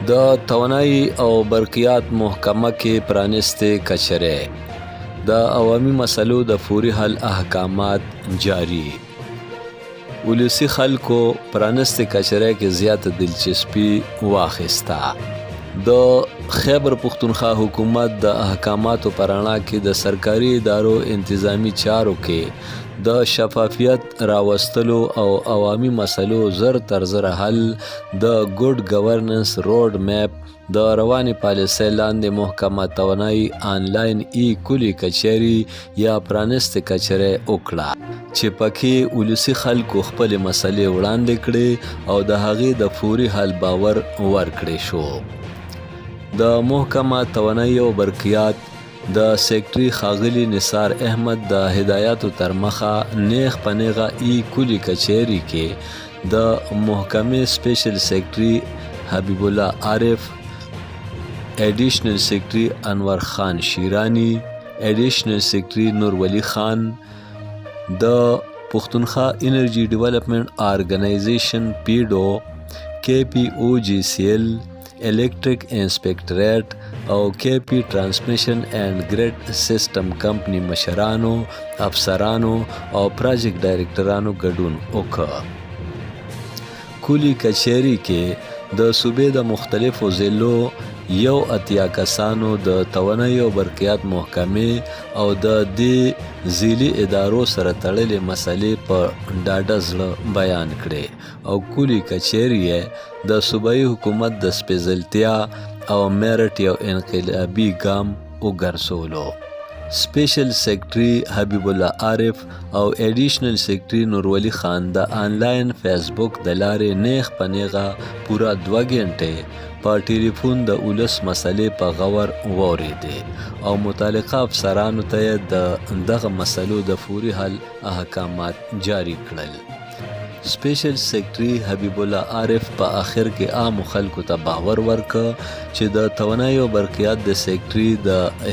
د توانایي او برقیات محکمه کې پرانستې کچرې د عوامي مسلو د فوري حل احکامات جاری. ولسی خلکو پرانستې کچرې کې زیاته دلچسپي واخیسته. د خیبر پختونخوا حکومت د احکاماتو په رڼا کې د سرکاري ادارو انتظامی چارو کې د شفافیت راوستلو او عوامي مسلو زر تر زر حل د ګډ گورننس روډ میپ د رواني پالیسۍ لاندې محکمه توانایي آنلاین ای کلي کچري یا پرانستې کچرې وکړه چې پکې ولسي خلکو خپلې مسلې وړاندې کړې او د هغې د فوري حل باور ورکړی شو. د محکمه توانایي او برقیات د سیکرټري ښاغلي نثار احمد د هدایاتو تر مخه نیغ په نیغه ای کلي کچري کې د محکمې سپیشل سیکرټري حبیب الله عارف، ایډیشنل سیکرټري انور خان شیرانی، ایډیشنل سیکرټري نور ولی خان، د پښتونخوا انرژي ډیولپمنٹ آرګنایزیشن پیډو، کې پی او جی سی ایل، الیکټریک انسپیکټریټ او کې پی ټرانسمیشن اینڈ ګریډ سیسټم کمپنی مشرانو، افسرانو او پراجیکټ ډایرکټرانو ګډون وکړ. کلي کچري کې د صوبې د مختلفو ضلعو 81 کسانو د توانایي او برقیات محکمې او د دې ضلعي ادارو سره تړلې مسلې په ډاډه زړه بیان کړې او کلي کچري یې د صوبایي حکومت د سپېڅلتیا او میرټ یو انقلابي ګام وګرځولو. سپیشل سیکرټري حبیب الله عارف او ایډیشنل سیکرټري نورولي خان د آنلاین فیسبوک د لارې نیغ په نیغه پوره 2 غنټې په ټلیفون د ولس مسلې په غور واورېدې او متعلقه افسرانو ته یې د دغه مسلو د فوري حل احکامات جاری کړل. سپیشل سیکرټري حبیب الله عارف په آخر کې عامو خلکو ته باور ورکړ چې د توانایي او برقیات د سیکرټري د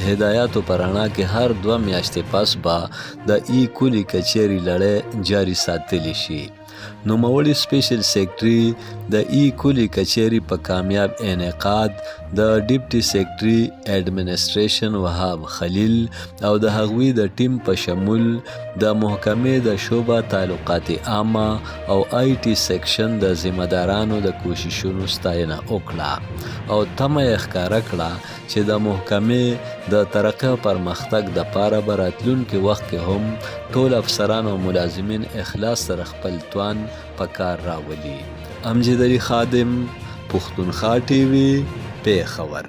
هدایاتو په رڼا کې هر 2 میاشتې پس به د ای کلي کچري لړۍ جاري ساتلی شي. نوموړي سپیشل سیکرټري د ای کلي کچري په کامیاب انعقاد د ډیپټي سیکرټري ایډمنسټریشن وهاب خلیل او د هغوی د ټیم په شمول د محکمې د شعبه تعلقات عامه او آی ټي سیکشن د ذمہدارانو د کوششونو ستاینه وکړه او تمه یې ښکاره کړه چې د محکمې د ترقۍ او پرمختګ دپاره به راتلونکي وخت کې هم ټول افسران او ملازمین اخلاص سره خپل توان په کار راولي. امجد علي خادم، پښتونخوا ټي وي، پیښور.